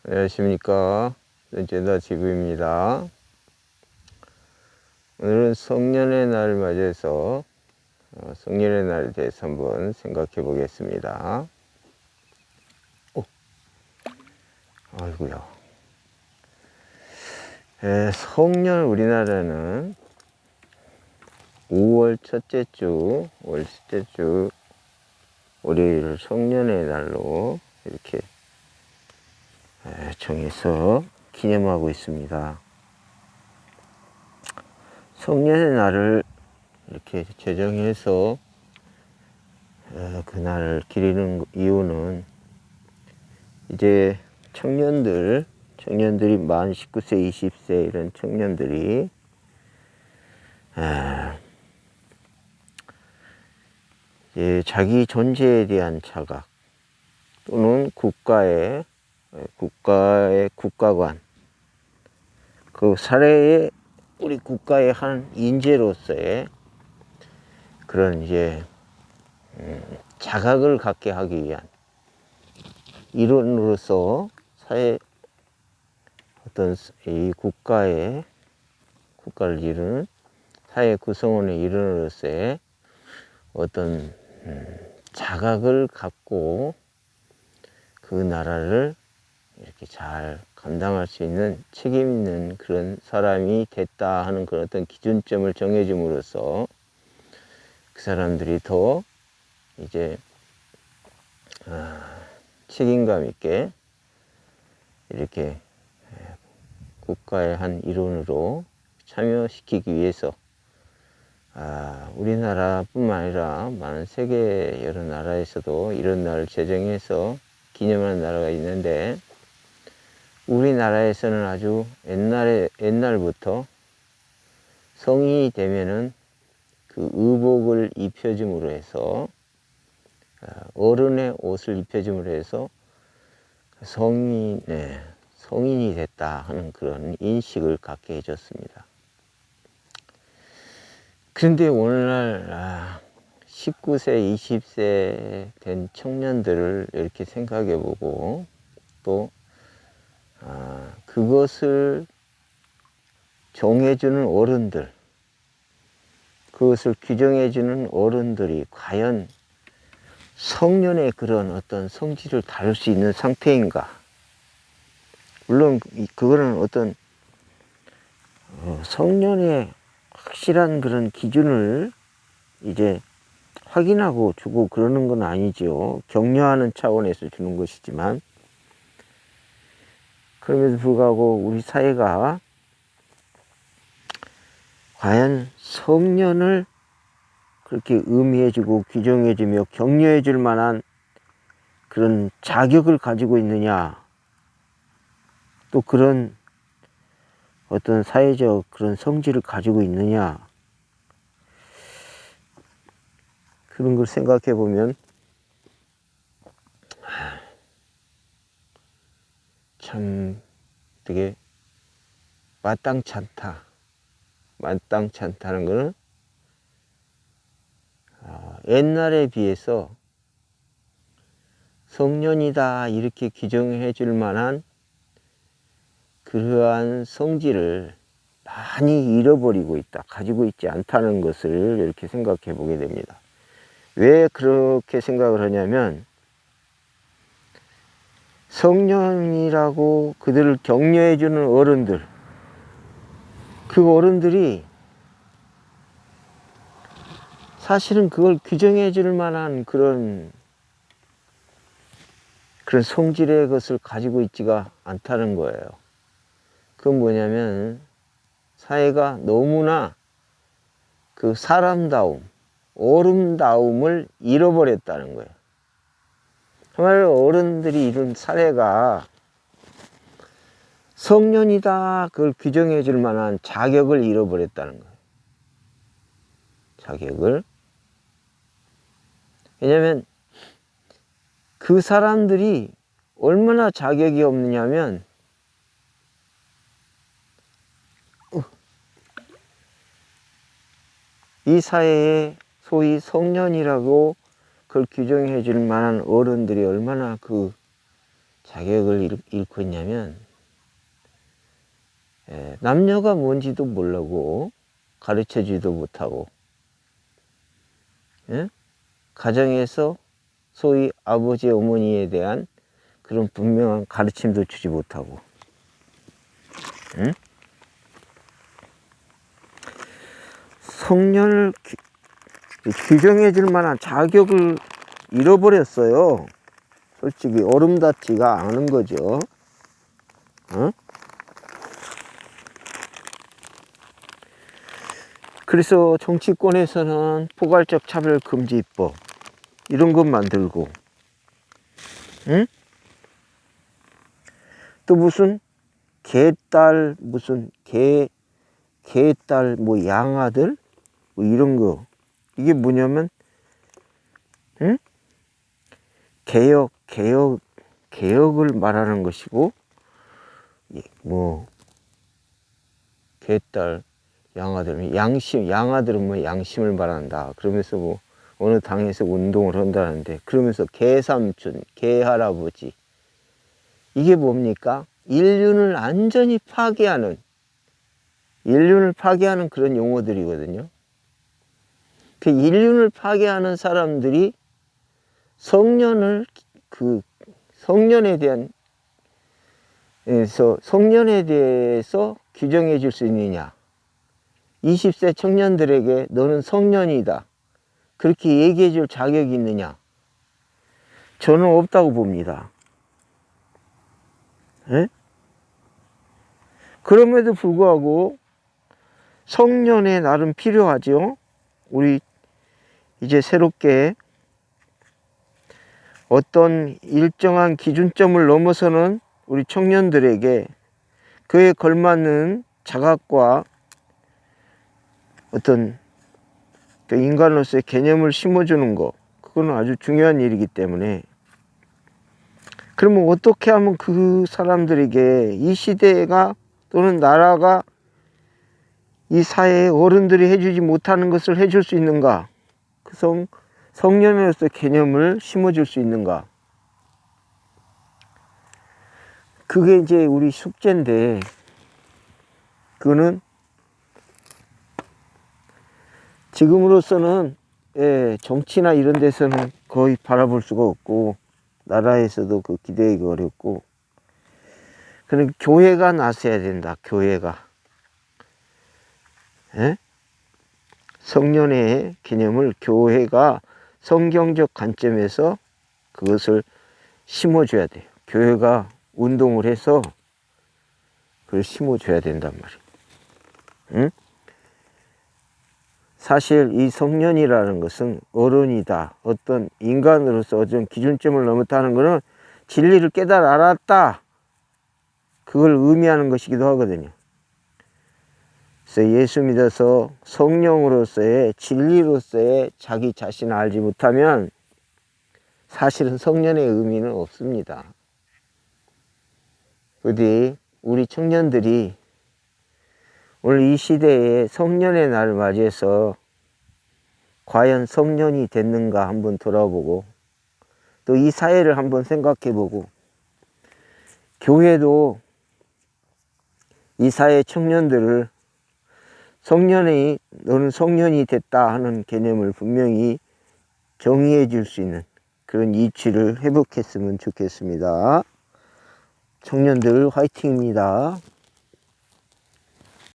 안녕하십니까. 제다 지구입니다. 오늘은 성년의 날을 맞이해서 성년의 날에 대해서 한번 생각해 보겠습니다. 아이고야. 성년, 우리나라는 5월 첫째 주, 월요일을 성년의 날로 이렇게 정해서 기념하고 있습니다. 성년의 날을 이렇게 제정해서 그날을 기리는 이유는 이제 청년들이 만 19세, 20세 이런 청년들이 이제 자기 존재에 대한 자각 또는 국가관, 그 사회의 우리 국가의 한 인재로서의 그런 이제 자각을 갖게 하기 위한 일원으로서 사회 어떤 이 국가를 이루는 사회 구성원의 일원으로서의 어떤 자각을 갖고 그 나라를 이렇게 잘 감당할 수 있는 책임 있는 그런 사람이 됐다 하는 그런 어떤 기준점을 정해줌으로써 그 사람들이 더 이제 책임감 있게 이렇게 국가의 한 일원으로 참여시키기 위해서 우리나라뿐만 아니라 많은 세계 여러 나라에서도 이런 날을 제정해서 기념하는 나라가 있는데, 우리나라에서는 아주 옛날부터 성인이 되면은 그 의복을 입혀줌으로 해서 어른의 옷을 입혀줌으로 해서 성인이 됐다 하는 그런 인식을 갖게 해줬습니다. 그런데 오늘날 19세, 20세 된 청년들을 이렇게 생각해 보고 또 그것을 정해주는 어른들, 그것을 규정해주는 어른들이 과연 성년의 그런 어떤 성질을 다룰 수 있는 상태인가? 물론 그거는 어떤 성년의 확실한 그런 기준을 이제 확인하고 주고 그러는 건 아니죠. 격려하는 차원에서 주는 것이지만, 그럼에도 불구하고 우리 사회가 과연 성년을 그렇게 의미해주고 규정해주며 격려해줄 만한 그런 자격을 가지고 있느냐, 또 그런 어떤 사회적 그런 성질을 가지고 있느냐, 그런 걸 생각해 보면 참 되게 마땅치 않다는 거는 옛날에 비해서 성년이다 이렇게 규정해 줄 만한 그러한 성질을 많이 잃어버리고 있다, 가지고 있지 않다는 것을 이렇게 생각해 보게 됩니다. 왜 그렇게 생각을 하냐면, 성년이라고 그들을 격려해 주는 어른들, 그 어른들이 사실은 그걸 규정해 줄 만한 그런 성질의 것을 가지고 있지가 않다는 거예요. 그건 뭐냐면, 사회가 너무나 그 사람다움, 어른다움을 잃어버렸다는 거예요. 정말 어른들이 이룬 사회가 성년이다 그걸 규정해 줄 만한 자격을 잃어버렸다는 거예요. 자격을. 왜냐하면 그 사람들이 얼마나 자격이 없느냐면, 이 사회에 소위 성년이라고 그걸 규정해 줄 만한 어른들이 얼마나 그 자격을 잃고 있냐면, 남녀가 뭔지도 모르고 가르쳐주지도 못하고, 가정에서 소위 아버지 어머니에 대한 그런 분명한 가르침도 주지 못하고, 성년을 규정해 줄 만한 자격을 잃어버렸어요. 솔직히 어른답지가 않은 거죠. 그래서 정치권에서는 포괄적 차별금지법 이런 것 만들고, 또 무슨 개딸, 무슨 개딸 뭐 양아들 뭐 이런 거, 이게 뭐냐면 개혁을 말하는 것이고, 뭐 개딸 양아들, 양아들은 뭐 양심을 말한다 그러면서 뭐 어느 당에서 운동을 한다는데, 그러면서 개삼촌, 개할아버지, 이게 뭡니까? 인륜을 완전히 파괴하는 그런 용어들이거든요. 그 인륜을 파괴하는 사람들이 성년에 대해서 규정해 줄 수 있느냐? 20세 청년들에게 너는 성년이다, 그렇게 얘기해 줄 자격이 있느냐? 저는 없다고 봅니다. 그럼에도 불구하고 성년의 날은 필요하죠. 우리 이제 새롭게 어떤 일정한 기준점을 넘어서는 우리 청년들에게 그에 걸맞는 자각과 어떤 인간으로서의 개념을 심어주는 거, 그거는 아주 중요한 일이기 때문에, 그러면 어떻게 하면 그 사람들에게 이 시대가 또는 나라가 이 사회의 어른들이 해주지 못하는 것을 해줄 수 있는가? 그 성년으로서의 개념을 심어줄 수 있는가? 그게 이제 우리 숙제인데, 그거는 지금으로서는 정치나 이런 데서는 거의 바라볼 수가 없고, 나라에서도 그 기대하기 어렵고, 그럼 교회가 나서야 된다. 교회가 성년의 개념을 교회가 성경적 관점에서 그것을 심어줘야 돼요. 교회가 운동을 해서 그걸 심어줘야 된단 말이에요. 사실 이 성년이라는 것은 어른이다, 어떤 인간으로서 어떤 기준점을 넘었다는 것은 진리를 깨달아 알았다, 그걸 의미하는 것이기도 하거든요. 그래서 예수 믿어서 성령으로서의 진리로서의 자기 자신을 알지 못하면 사실은 성년의 의미는 없습니다. 부디 우리 청년들이 오늘 이 시대에 성년의 날을 맞이해서 과연 성년이 됐는가 한번 돌아보고, 또 이 사회를 한번 생각해보고, 교회도 이 사회 청년들을 너는 성년이 됐다 하는 개념을 분명히 정의해 줄 수 있는 그런 이치를 회복했으면 좋겠습니다. 청년들 화이팅입니다.